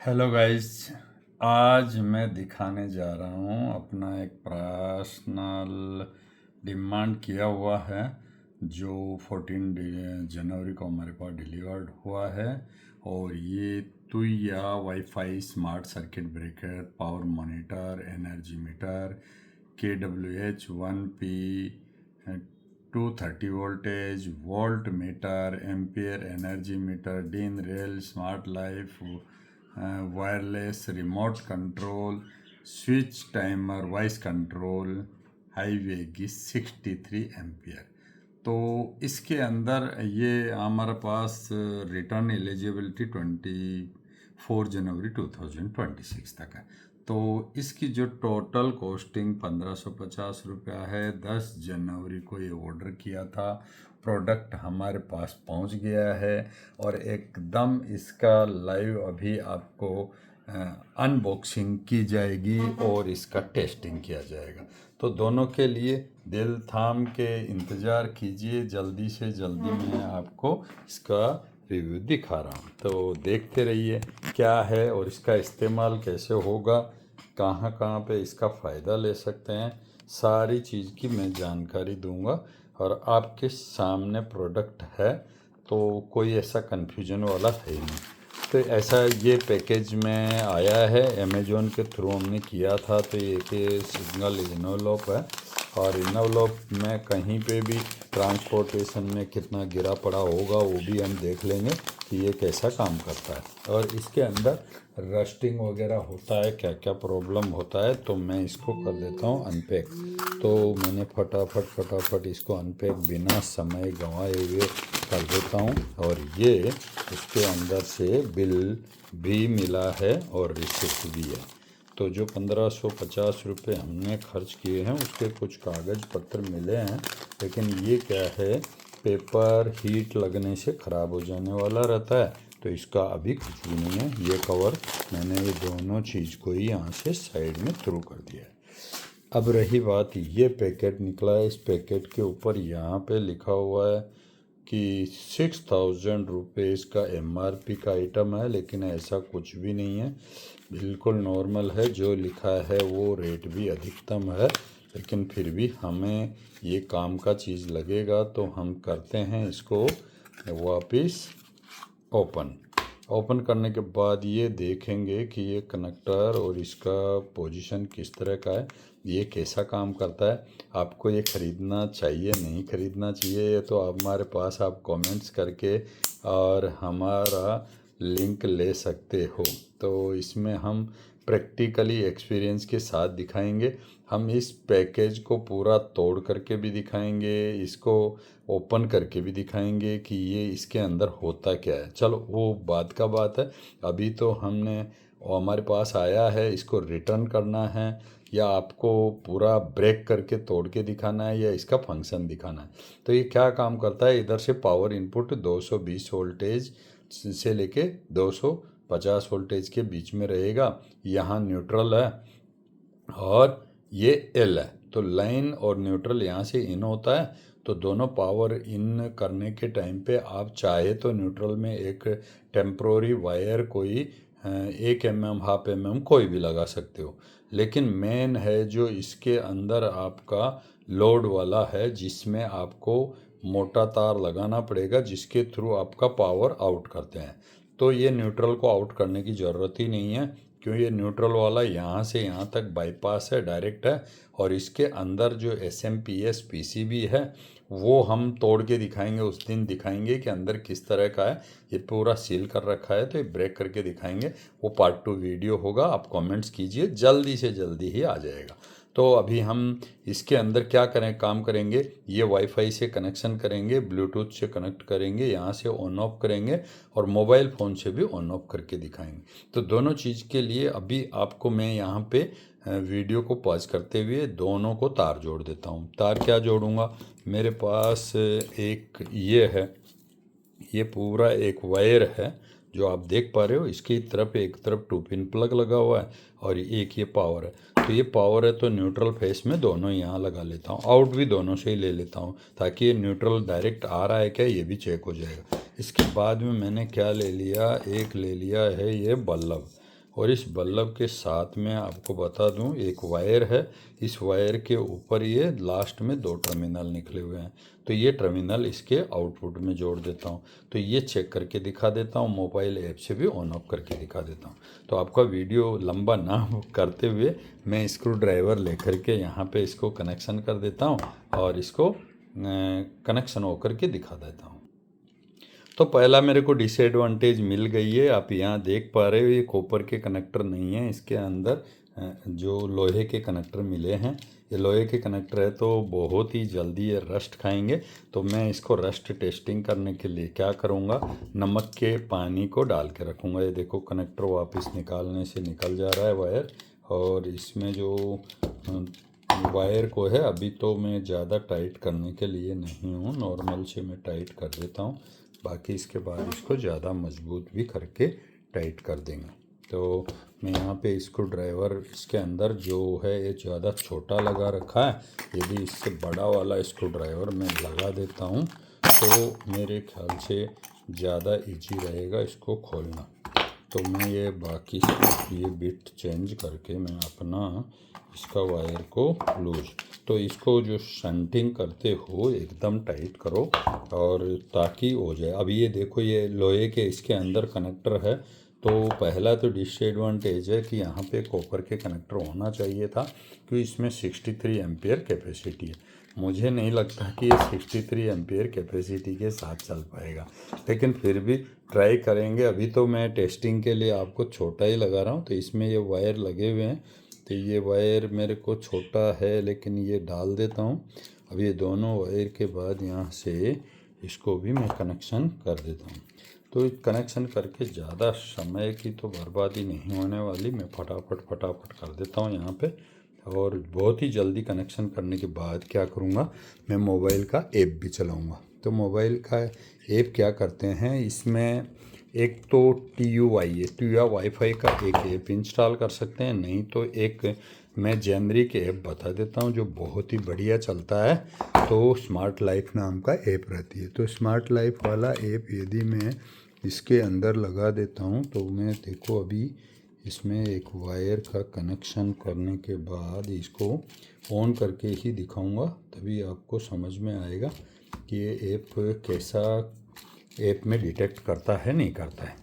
Hello guys. आज मैं दिखाने जा रहा हूँ अपना एक पर्सनल डिमांड किया हुआ है जो 14 जनवरी को हमारे पास डिलीवर्ड हुआ है। और ये Tuya wifi smart circuit breaker power monitor energy meter KWH 1P 230 voltage volt meter ampere energy meter DIN rail smart life wireless remote control switch timer voice control highway की 63 एम्पियर। तो इसके अंदर ये हमारे पास रिटर्न एलिजिबिलिटी 24 जनवरी 2026 तक है। तो इसकी जो टोटल कॉस्टिंग 1550 रुपया है। 10 जनवरी को ये ऑर्डर किया था, प्रोडक्ट हमारे पास पहुंच गया है और एकदम इसका लाइव अभी आपको अनबॉक्सिंग की जाएगी और इसका टेस्टिंग किया जाएगा। तो दोनों के लिए दिल थाम के इंतज़ार कीजिए, जल्दी से जल्दी मैं आपको इसका रिव्यू दिखा रहा हूँ। तो देखते रहिए क्या है और इसका इस्तेमाल कैसे होगा, कहाँ कहाँ पे इसका फ़ायदा ले सकते हैं, सारी चीज़ की मैं जानकारी दूंगा। और आपके सामने प्रोडक्ट है तो कोई ऐसा कन्फ्यूजन वाला है ही नहीं। तो ऐसा ये पैकेज में आया है, अमेज़ॉन के थ्रू हमने किया था। तो ये सिंगल इनवलॉप है और इनवलॉप में कहीं पे भी ट्रांसपोर्टेशन में कितना गिरा पड़ा होगा वो भी हम देख लेंगे कि ये कैसा काम करता है और इसके अंदर रस्टिंग वगैरह होता है, क्या क्या प्रॉब्लम होता है। तो मैं इसको कर देता हूँ अनपैक। तो मैंने फटाफट इसको अनपैक बिना समय गंवाए हुए कर देता हूँ। और ये इसके अंदर से बिल भी मिला है और रिसिप्ट भी है। तो जो 1550 रुपये हमने खर्च किए हैं उसके कुछ कागज़ पत्र मिले हैं, लेकिन ये क्या है, पेपर हीट लगने से ख़राब हो जाने वाला रहता है। तो इसका अभी कुछ भी नहीं है। ये कवर मैंने ये दोनों चीज़ को ही यहाँ से साइड में थ्रू कर दिया है। अब रही बात, ये पैकेट निकला है। इस पैकेट के ऊपर यहाँ पे लिखा हुआ है कि 6000 रुपीज़ का MRP का आइटम है, लेकिन ऐसा कुछ भी नहीं है, बिल्कुल नॉर्मल है। जो लिखा है वो रेट भी अधिकतम है, लेकिन फिर भी हमें ये काम का चीज़ लगेगा तो हम करते हैं इसको वापस ओपन करने के बाद ये देखेंगे कि ये कनेक्टर और इसका पोजीशन किस तरह का है, ये कैसा काम करता है। आपको ये ख़रीदना चाहिए नहीं ख़रीदना चाहिए ये तो हमारे पास आप कमेंट्स करके और हमारा लिंक ले सकते हो। तो इसमें हम प्रैक्टिकली एक्सपीरियंस के साथ दिखाएंगे। हम इस पैकेज को पूरा तोड़ करके भी दिखाएंगे, इसको ओपन करके भी दिखाएंगे कि ये इसके अंदर होता क्या है। चलो वो बात का बात है। अभी तो हमने हमारे पास आया है, इसको रिटर्न करना है या आपको पूरा ब्रेक करके तोड़ के दिखाना है या इसका फंक्शन दिखाना है। तो ये क्या काम करता है, इधर से पावर इनपुट 220 वोल्टेज से लेके 250 वोल्टेज के बीच में रहेगा। यहाँ न्यूट्रल है और ये एल है। तो लाइन और न्यूट्रल यहाँ से इन होता है। तो दोनों पावर इन करने के टाइम पे आप चाहे तो न्यूट्रल में एक टेम्प्रोरी वायर कोई 1 mm 1/2 mm कोई भी लगा सकते हो। लेकिन मेन है जो इसके अंदर आपका लोड वाला है, जिसमें आपको मोटा तार लगाना पड़ेगा जिसके थ्रू आपका पावर आउट करते हैं। तो ये न्यूट्रल को आउट करने की ज़रूरत ही नहीं है, क्यों ये न्यूट्रल वाला यहाँ से यहाँ तक बाईपास है, डायरेक्ट है। और इसके अंदर जो SMPS PCB है वो हम तोड़ के दिखाएंगे, उस दिन दिखाएंगे कि अंदर किस तरह का है। ये पूरा सील कर रखा है तो ये ब्रेक करके दिखाएंगे, वो पार्ट 2 वीडियो होगा। आप कमेंट्स कीजिए, जल्दी से जल्दी ही आ जाएगा। तो अभी हम इसके अंदर क्या करें, काम करेंगे, ये वाईफाई से कनेक्शन करेंगे, ब्लूटूथ से कनेक्ट करेंगे, यहाँ से ऑन ऑफ करेंगे और मोबाइल फ़ोन से भी ऑन ऑफ करके दिखाएंगे। तो दोनों चीज़ के लिए अभी आपको मैं यहाँ पे वीडियो को पॉज करते हुए दोनों को तार जोड़ देता हूँ। तार क्या जोड़ूँगा, मेरे पास एक ये है, ये पूरा एक वायर है जो आप देख पा रहे हो। इसकी तरफ एक तरफ 2 पिन प्लग लगा हुआ है और एक ये पावर है। तो ये पावर है तो न्यूट्रल फेस में दोनों यहाँ लगा लेता हूँ, आउट भी दोनों से ही ले लेता हूँ ताकि ये न्यूट्रल डायरेक्ट आ रहा है क्या ये भी चेक हो जाएगा। इसके बाद में मैंने क्या ले लिया, एक ले लिया है ये बल्ब। और इस बल्ब के साथ में आपको बता दूं एक वायर है, इस वायर के ऊपर ये लास्ट में 2 टर्मिनल निकले हुए हैं, तो ये टर्मिनल इसके आउटपुट में जोड़ देता हूँ। तो ये चेक करके दिखा देता हूँ, मोबाइल ऐप से भी ऑन ऑफ करके दिखा देता हूँ। तो आपका वीडियो लंबा ना करते हुए मैं स्क्रू ड्राइवर लेकर के यहाँ पे इसको कनेक्शन कर देता हूँ और इसको कनेक्शन होकर के दिखा देता हूँ। तो पहला मेरे को डिसएडवांटेज मिल गई है, आप यहाँ देख पा रहे हो ये कॉपर के कनेक्टर नहीं है, इसके अंदर जो लोहे के कनेक्टर मिले हैं। ये लोहे के कनेक्टर है तो बहुत ही जल्दी ये रस्ट खाएंगे। तो मैं इसको रस्ट टेस्टिंग करने के लिए क्या करूँगा, नमक के पानी को डाल के रखूँगा। ये देखो कनेक्टर वापस निकालने से निकल जा रहा है वायर, और इसमें जो वायर को है अभी तो मैं ज़्यादा टाइट करने के लिए नहीं हूँ, नॉर्मल से मैं टाइट कर देता हूँ, बाकी इसके बाद इसको ज़्यादा मजबूत भी करके टाइट कर देंगे। तो मैं यहाँ पे स्क्रू ड्राइवर इसके अंदर जो है ये ज़्यादा छोटा लगा रखा है, यदि इससे बड़ा वाला स्क्रू ड्राइवर मैं लगा देता हूँ तो मेरे ख्याल से ज़्यादा इजी रहेगा इसको खोलना। तो मैं ये बाकी ये बिट चेंज करके मैं अपना इसका वायर को लूज, तो इसको जो शंटिंग करते हो एकदम टाइट करो और ताकि हो जाए। अब ये देखो ये लोहे के इसके अंदर कनेक्टर है, तो पहला तो डिसएडवांटेज है कि यहाँ पे कॉपर के कनेक्टर होना चाहिए था, क्योंकि इसमें 63 एम्पियर कैपेसिटी है। मुझे नहीं लगता कि ये 63 एम्पियर कैपेसिटी के साथ चल पाएगा, लेकिन फिर भी ट्राई करेंगे। अभी तो मैं टेस्टिंग के लिए आपको छोटा ही लगा रहा हूँ। तो इसमें ये वायर लगे हुए हैं, तो ये वायर मेरे को छोटा है लेकिन ये डाल देता हूँ। अब ये दोनों वायर के बाद यहाँ से इसको भी मैं कनेक्शन कर देता हूँ। तो कनेक्शन करके ज़्यादा समय की तो बर्बादी नहीं होने वाली, मैं फटाफट कर देता हूँ यहाँ पे। और बहुत ही जल्दी कनेक्शन करने के बाद क्या करूँगा, मैं मोबाइल का ऐप भी चलाऊँगा। तो मोबाइल का ऐप क्या करते हैं, इसमें एक तो TUI है, TUI वाईफाई का एक ऐप इंस्टॉल कर सकते हैं, नहीं तो एक मैं जेनरिक ऐप बता देता हूँ जो बहुत ही बढ़िया चलता है। तो स्मार्ट लाइफ नाम का ऐप रहती है। तो स्मार्ट लाइफ वाला ऐप यदि मैं इसके अंदर लगा देता हूँ तो मैं देखो अभी इसमें एक वायर का कनेक्शन करने के बाद इसको ऑन करके ही दिखाऊंगा, तभी आपको समझ में आएगा कि ये ऐप कैसा ऐप में डिटेक्ट करता है नहीं करता है।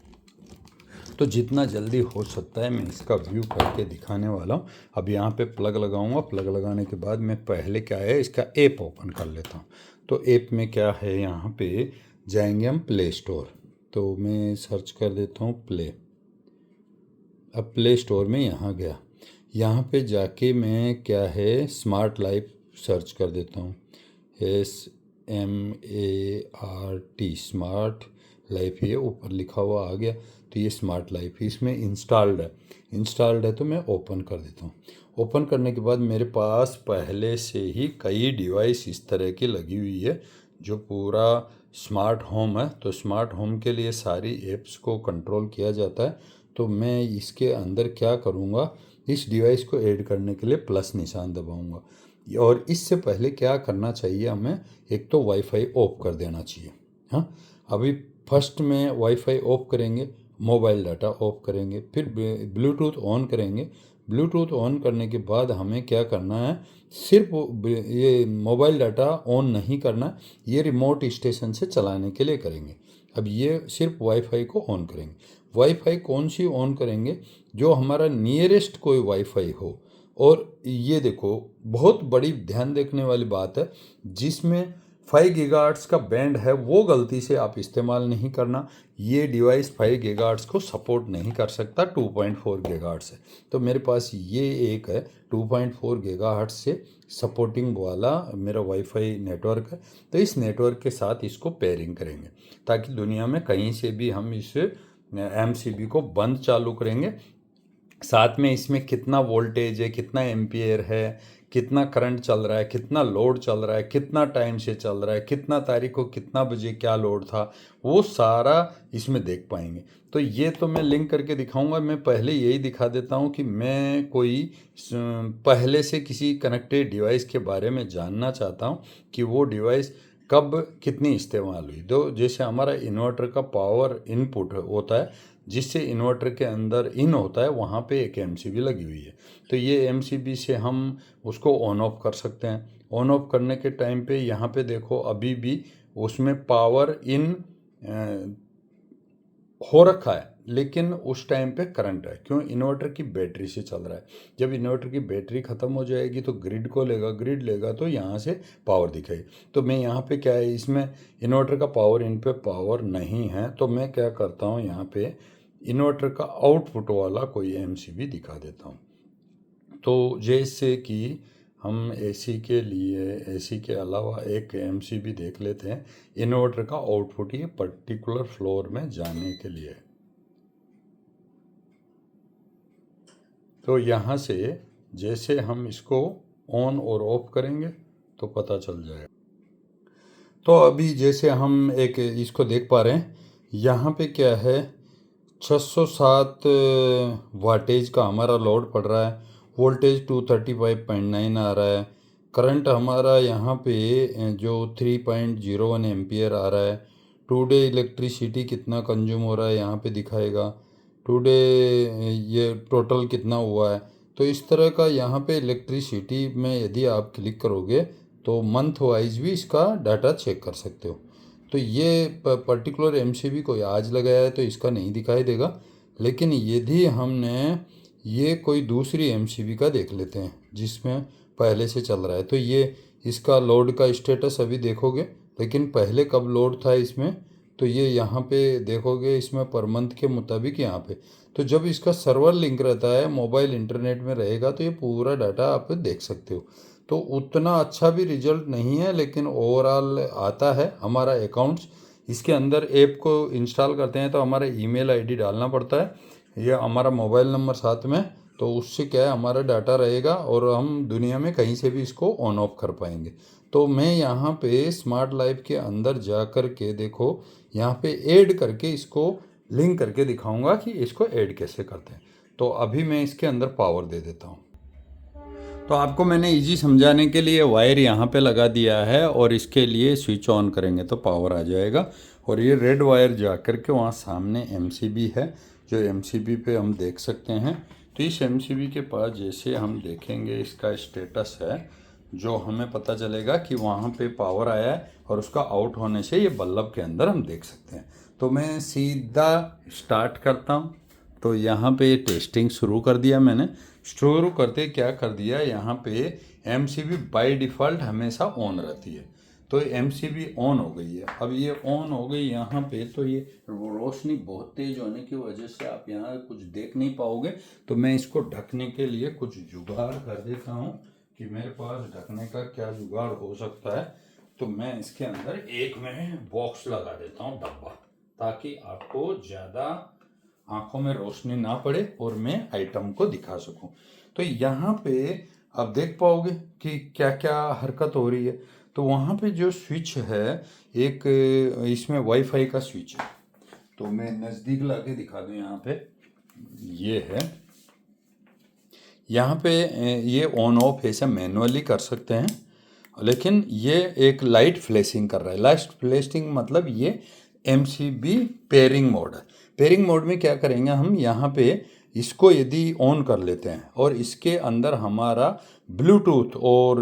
तो जितना जल्दी हो सकता है मैं इसका व्यू करके दिखाने वाला हूँ। अब यहाँ पे प्लग लगाऊंगा, प्लग लगाने के बाद मैं पहले क्या है इसका ऐप ओपन कर लेता हूँ। तो ऐप में क्या है, यहाँ पे जाएंगे हम प्ले स्टोर, तो मैं सर्च कर देता हूँ प्ले। अब प्ले स्टोर में यहाँ गया, यहाँ पे जाके मैं क्या है स्मार्ट लाइफ सर्च कर देता हूँ, SMART स्मार्ट लाइफ, ये ऊपर लिखा हुआ आ गया। तो ये स्मार्ट लाइफ इसमें इंस्टॉल्ड है तो मैं ओपन कर देता हूँ। ओपन करने के बाद मेरे पास पहले से ही कई डिवाइस इस तरह की लगी हुई है जो पूरा स्मार्ट होम है। तो स्मार्ट होम के लिए सारी ऐप्स को कंट्रोल किया जाता है। तो मैं इसके अंदर क्या करूँगा, इस डिवाइस को ऐड करने के लिए प्लस निशान दबाऊँगा। और इससे पहले क्या करना चाहिए हमें, एक तो वाईफाई ऑफ कर देना चाहिए। हाँ, अभी फर्स्ट में वाईफाई ऑफ करेंगे, मोबाइल डाटा ऑफ करेंगे, फिर ब्लूटूथ ऑन करेंगे। ब्लूटूथ ऑन करने के बाद हमें क्या करना है, सिर्फ ये मोबाइल डाटा ऑन नहीं करना, ये रिमोट स्टेशन से चलाने के लिए करेंगे। अब ये सिर्फ वाईफाई को ऑन करेंगे। वाईफाई कौन सी ऑन करेंगे, जो हमारा नियरेस्ट कोई वाईफाई हो। और ये देखो बहुत बड़ी ध्यान देखने वाली बात है, जिसमें 5 गीगाहर्ट्ज़ का बैंड है वो गलती से आप इस्तेमाल नहीं करना। ये डिवाइस 5 गीगाहर्ट्ज़ को सपोर्ट नहीं कर सकता, 2.4 गीगाहर्ट्ज़ है। तो मेरे पास ये एक है 2.4 गीगाहर्ट्ज़ से सपोर्टिंग वाला मेरा वाईफाई नेटवर्क है। तो इस नेटवर्क के साथ इसको पेयरिंग करेंगे, ताकि दुनिया में कहीं से भी हम इस MCB को बंद चालू करेंगे। साथ में इसमें कितना वोल्टेज है, कितना एम्पियर है, कितना करंट चल रहा है, कितना लोड चल रहा है, कितना टाइम से चल रहा है, कितना तारीख को कितना बजे क्या लोड था, वो सारा इसमें देख पाएंगे। तो ये तो मैं लिंक करके दिखाऊंगा। मैं पहले यही दिखा देता हूँ कि मैं कोई पहले से किसी कनेक्टेड डिवाइस के बारे में जानना चाहता हूँ कि वो डिवाइस कब कितनी इस्तेमाल हुई। तो जैसे हमारा इन्वर्टर का पावर इनपुट होता है, जिससे इन्वर्टर के अंदर इन होता है वहाँ पे एक एमसीबी लगी हुई है। तो ये एमसीबी से हम उसको ऑन ऑफ कर सकते हैं। ऑन ऑफ करने के टाइम पे यहाँ पे देखो अभी भी उसमें पावर इन हो रखा है, लेकिन उस टाइम पे करंट है। क्यों? इन्वर्टर की बैटरी से चल रहा है। जब इन्वर्टर की बैटरी ख़त्म हो जाएगी तो ग्रिड को लेगा, ग्रिड लेगा तो यहाँ से पावर दिखाई। तो मैं यहाँ पे क्या है, इसमें इन्वर्टर का पावर इन पे पावर नहीं है, तो मैं क्या करता हूँ, यहाँ पे इन्वर्टर का आउटपुट वाला कोई एमसीबी दिखा देता हूँ। तो जैसे कि हम एसी के लिए, एसी के अलावा एक एमसीबी देख लेते हैं इन्वर्टर का आउटपुट ये पर्टिकुलर फ्लोर में जाने के लिए। तो यहाँ से जैसे हम इसको ऑन और ऑफ करेंगे तो पता चल जाएगा। तो अभी जैसे हम एक इसको देख पा रहे हैं, यहाँ पे क्या है 607 वाटेज का हमारा लोड पड़ रहा है, वोल्टेज 235.9 आ रहा है, करंट हमारा यहाँ पे जो 3.01 एम्पियर आ रहा है। टुडे इलेक्ट्रिसिटी कितना कंज्यूम हो रहा है यहाँ पे दिखाएगा, टुडे ये टोटल कितना हुआ है। तो इस तरह का यहाँ पे इलेक्ट्रिसिटी में यदि आप क्लिक करोगे तो मंथ वाइज भी इसका डाटा चेक कर सकते हो। तो ये पर्टिकुलर एमसीबी कोई आज लगाया है तो इसका नहीं दिखाई देगा, लेकिन यदि हमने ये कोई दूसरी एमसीबी का देख लेते हैं जिसमें पहले से चल रहा है, तो ये इसका लोड का स्टेटस अभी देखोगे, लेकिन पहले कब लोड था इसमें, तो ये यहाँ पे देखोगे इसमें पर मंथ के मुताबिक यहाँ पे। तो जब इसका सर्वर लिंक रहता है, मोबाइल इंटरनेट में रहेगा, तो ये पूरा डाटा आप देख सकते हो। तो उतना अच्छा भी रिजल्ट नहीं है, लेकिन ओवरऑल आता है हमारा अकाउंट्स। इसके अंदर ऐप को इंस्टॉल करते हैं तो हमारा ईमेल आईडी डालना पड़ता है, ये हमारा मोबाइल नंबर साथ में, तो उससे क्या है हमारा डाटा रहेगा और हम दुनिया में कहीं से भी इसको ऑन ऑफ कर पाएंगे। तो मैं यहाँ पे स्मार्ट लाइफ के अंदर जा कर के देखो, यहाँ पे ऐड करके इसको लिंक करके दिखाऊंगा कि इसको ऐड कैसे करते हैं। तो अभी मैं इसके अंदर पावर दे देता हूँ। तो आपको मैंने इजी समझाने के लिए वायर यहाँ पे लगा दिया है और इसके लिए स्विच ऑन करेंगे तो पावर आ जाएगा। और ये रेड वायर जा कर के वहाँ सामने एमसीबी है, जो एमसीबी पे हम देख सकते हैं। तो इस एमसीबी के पास जैसे हम देखेंगे इसका स्टेटस है, जो हमें पता चलेगा कि वहाँ पे पावर आया है और उसका आउट होने से ये बल्ब के अंदर हम देख सकते हैं। तो मैं सीधा स्टार्ट करता हूँ। तो यहाँ पे टेस्टिंग शुरू कर दिया मैंने। शुरू करते क्या कर दिया, यहाँ पे एमसीबी बाय डिफ़ॉल्ट हमेशा ऑन रहती है, तो एमसीबी ऑन हो गई है। अब ये ऑन हो गई यहाँ पे, तो ये रोशनी बहुत तेज़ होने की वजह से आप यहाँ कुछ देख नहीं पाओगे। तो मैं इसको ढकने के लिए कुछ जुगाड़ कर देता हूँ कि मेरे पास ढकने का क्या जुगाड़ हो सकता है। तो मैं इसके अंदर एक में बॉक्स लगा देता हूँ, डब्बा, ताकि आपको ज़्यादा आंखों में रोशनी ना पड़े और मैं आइटम को दिखा सकूं। तो यहाँ पे आप देख पाओगे कि क्या क्या हरकत हो रही है। तो वहाँ पे जो स्विच है, एक इसमें वाईफाई का स्विच है, तो मैं नज़दीक लाके दिखा दूँ। यहाँ पे ये है, यहाँ पे ये ऑन ऑफ ऐसे मैनुअली कर सकते हैं, लेकिन ये एक लाइट फ्लैशिंग कर रहा है। लाइट फ्लैशिंग मतलब ये एमसीबी पेयरिंग मोड है। पेयरिंग मोड में क्या करेंगे हम, यहाँ पे इसको यदि ऑन कर लेते हैं और इसके अंदर हमारा ब्लूटूथ और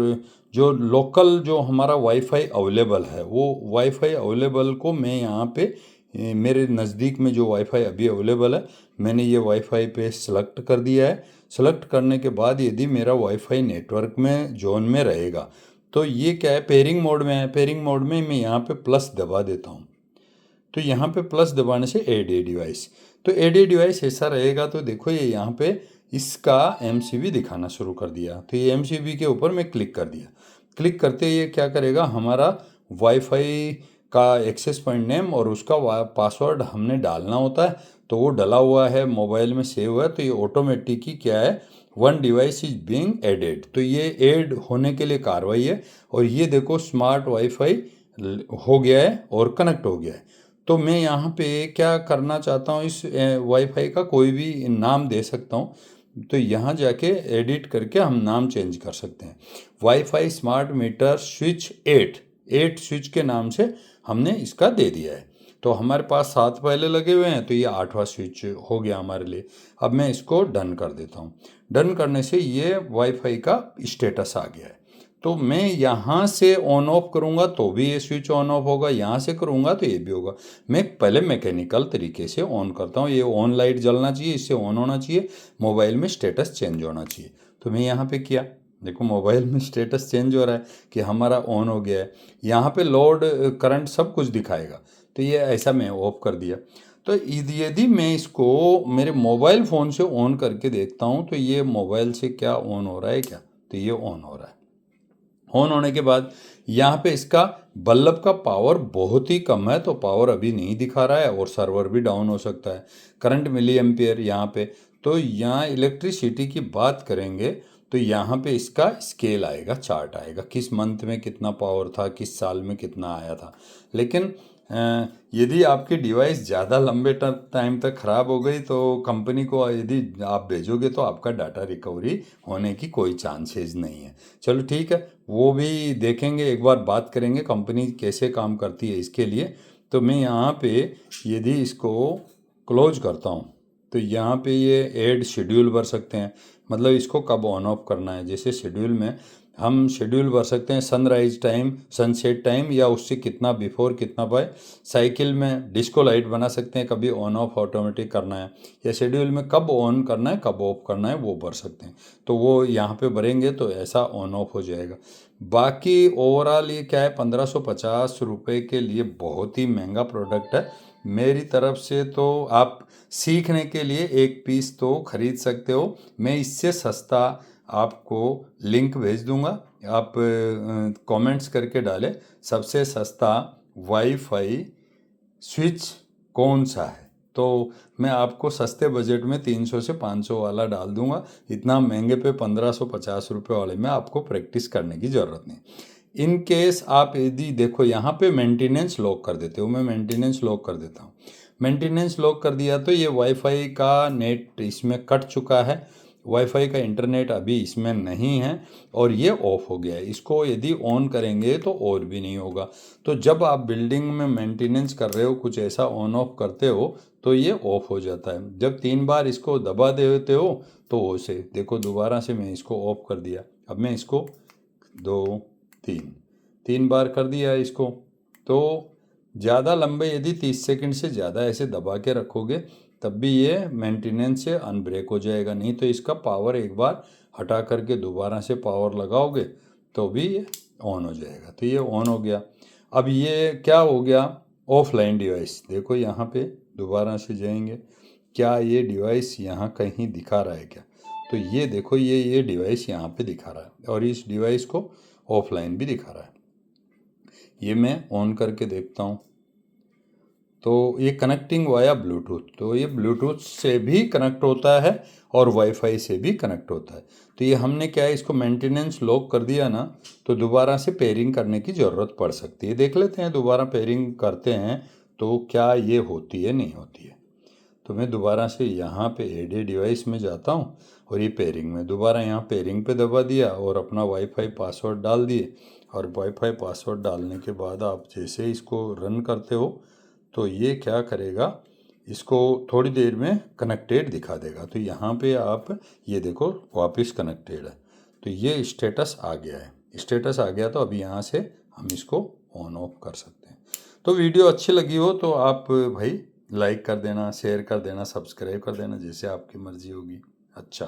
जो लोकल जो हमारा वाईफाई अवेलेबल है, वो वाईफाई अवेलेबल को मैं यहाँ पे मेरे नज़दीक में जो वाईफाई अभी अवेलेबल है, मैंने ये वाईफाई पे सेलेक्ट कर दिया है। सेलेक्ट करने के बाद यदि मेरा वाईफाई नेटवर्क में जोन में रहेगा, तो ये क्या है, पेयरिंग मोड में है। पेयरिंग मोड में मैं यहाँ पे प्लस दबा देता हूँ। तो यहाँ पे प्लस दबाने से एड ए डिवाइस, तो एड ए डिवाइस ऐसा रहेगा। तो देखो ये यहाँ पे इसका एमसीबी दिखाना शुरू कर दिया। तो ये एमसीबी के ऊपर मैं क्लिक कर दिया। क्लिक करते ये क्या करेगा, हमारा वाईफाई का एक्सेस पॉइंट नेम और उसका पासवर्ड हमने डालना होता है, तो वो डला हुआ है, मोबाइल में सेव है। तो ये ऑटोमेटिक ही क्या है, one device is being added, तो ये ऐड होने के लिए कार्रवाई है। और ये देखो स्मार्ट वाईफाई हो गया है और कनेक्ट हो गया है। तो मैं यहाँ पे क्या करना चाहता हूँ, इस वाईफाई का कोई भी नाम दे सकता हूँ। तो यहाँ जाके एडिट करके हम नाम चेंज कर सकते हैं। Wifi smart meter switch 8 switch के नाम से हमने इसका दे दिया है। तो हमारे पास 7 पहले लगे हुए हैं, तो ये 8वां स्विच हो गया हमारे लिए। अब मैं इसको डन कर देता हूँ। डन करने से ये वाईफाई का स्टेटस आ गया है। तो मैं यहाँ से ऑन ऑफ करूँगा तो भी ये स्विच ऑन ऑफ होगा, यहाँ से करूँगा तो ये भी होगा। मैं पहले मैकेनिकल तरीके से ऑन करता हूँ। ये ऑन लाइट जलना चाहिए, इससे ऑन होना चाहिए, मोबाइल में स्टेटस चेंज होना चाहिए। तो मैं यहाँ पे किया, देखो मोबाइल में स्टेटस चेंज हो रहा है कि हमारा ऑन हो गया है। यहाँ पे लोड करंट सब कुछ दिखाएगा। तो ये ऐसा मैं ऑफ कर दिया। तो यदि मैं इसको मेरे मोबाइल फ़ोन से ऑन करके देखता हूँ तो ये मोबाइल से क्या ऑन हो रहा है क्या, तो ये ऑन हो रहा है। ऑन होने के बाद यहाँ पे इसका बल्ब का पावर बहुत ही कम है, तो पावर अभी नहीं दिखा रहा है और सर्वर भी डाउन हो सकता है। करंट मिली एम्पियर यहाँ पे, तो यहाँ इलेक्ट्रिसिटी की बात करेंगे तो यहाँ पे इसका स्केल आएगा, चार्ट आएगा, किस मंथ में कितना पावर था, किस साल में कितना आया था। लेकिन यदि आपकी डिवाइस ज़्यादा लंबे टाइम तक ख़राब हो गई तो कंपनी को यदि आप भेजोगे तो आपका डाटा रिकवरी होने की कोई चांसेस नहीं है। चलो ठीक है, वो भी देखेंगे, एक बार बात करेंगे कंपनी कैसे काम करती है इसके लिए। तो मैं यहाँ पे यदि इसको क्लोज करता हूँ तो यहाँ पे ये ऐड शेड्यूल भर सकते हैं, मतलब इसको कब ऑन ऑफ करना है। जैसे शेड्यूल में हम शेड्यूल भर सकते हैं, सनराइज टाइम, सनसेट टाइम, या उससे कितना बिफोर कितना बाय। साइकिल में डिस्को लाइट बना सकते हैं, कभी ऑन ऑफ ऑटोमेटिक करना है, या शेड्यूल में कब ऑन करना है कब ऑफ करना है वो भर सकते हैं। तो वो यहाँ पे भरेंगे तो ऐसा ऑन ऑफ हो जाएगा। बाकी ओवरऑल ये क्या है, 1550 रुपये के लिए बहुत ही महंगा प्रोडक्ट है। मेरी तरफ से तो आप सीखने के लिए एक पीस तो खरीद सकते हो। मैं इससे सस्ता आपको लिंक भेज दूंगा, आप कमेंट्स करके डालें सबसे सस्ता वाईफाई स्विच कौन सा है, तो मैं आपको सस्ते बजट में 300 से 500 वाला डाल दूंगा। इतना महंगे पे 1550 रुपये वाले में आपको प्रैक्टिस करने की ज़रूरत नहीं। इन केस आप यदि देखो यहाँ पे मेंटेनेंस लॉक कर देते हो, मैं मेंटेनेंस लॉक कर देता हूँ। मेंटेनेंस लॉक कर दिया तो ये वाईफाई का नेट इसमें कट चुका है, वाईफाई का इंटरनेट अभी इसमें नहीं है और ये ऑफ हो गया है। इसको यदि ऑन करेंगे तो और भी नहीं होगा। तो जब आप बिल्डिंग में मेंटेनेंस कर रहे हो, कुछ ऐसा ऑन ऑफ करते हो तो ये ऑफ हो जाता है। जब 3 बार इसको दबा देते हो तो उसे देखो, दोबारा से मैं इसको ऑफ कर दिया। अब मैं इसको 2 3 बार कर दिया इसको। तो ज़्यादा लंबे यदि 30 सेकंड से ज़्यादा ऐसे दबा के रखोगे तब भी ये मेंटेनेंस से अनब्रेक हो जाएगा। नहीं तो इसका पावर एक बार हटा करके दोबारा से पावर लगाओगे तो भी ये ऑन हो जाएगा। तो ये ऑन हो गया। अब ये क्या हो गया, ऑफलाइन डिवाइस। देखो यहाँ पे दोबारा से जाएंगे, क्या ये डिवाइस यहाँ कहीं दिखा रहा है क्या, तो ये देखो ये डिवाइस यहाँ पे दिखा रहा है और इस डिवाइस को ऑफलाइन भी दिखा रहा है। ये मैं ऑन करके देखता हूँ तो ये कनेक्टिंग वाया ब्लूटूथ, तो ये ब्लूटूथ से भी कनेक्ट होता है और वाईफाई से भी कनेक्ट होता है। तो ये हमने क्या है, इसको मेंटेनेंस लॉक कर दिया ना तो दोबारा से पेयरिंग करने की ज़रूरत पड़ सकती है। देख लेते हैं, दोबारा पेयरिंग करते हैं तो क्या ये होती है नहीं होती है। तो मैं दोबारा से यहाँ पे एड डिवाइस में जाता हूँ और ये पेयरिंग में, दोबारा यहाँ पेयरिंग पे दबा दिया और अपना वाईफाई पासवर्ड डाल दिए। और वाईफाई पासवर्ड डालने के बाद आप जैसे इसको रन करते हो तो ये क्या करेगा, इसको थोड़ी देर में कनेक्टेड दिखा देगा। तो यहाँ पे आप ये देखो वापस कनेक्टेड है, तो ये स्टेटस आ गया है। स्टेटस आ गया तो अभी यहाँ से हम इसको ऑन ऑफ कर सकते हैं। तो वीडियो अच्छी लगी हो तो आप भाई लाइक कर देना, शेयर कर देना, सब्सक्राइब कर देना, जैसे आपकी मर्ज़ी होगी। अच्छा।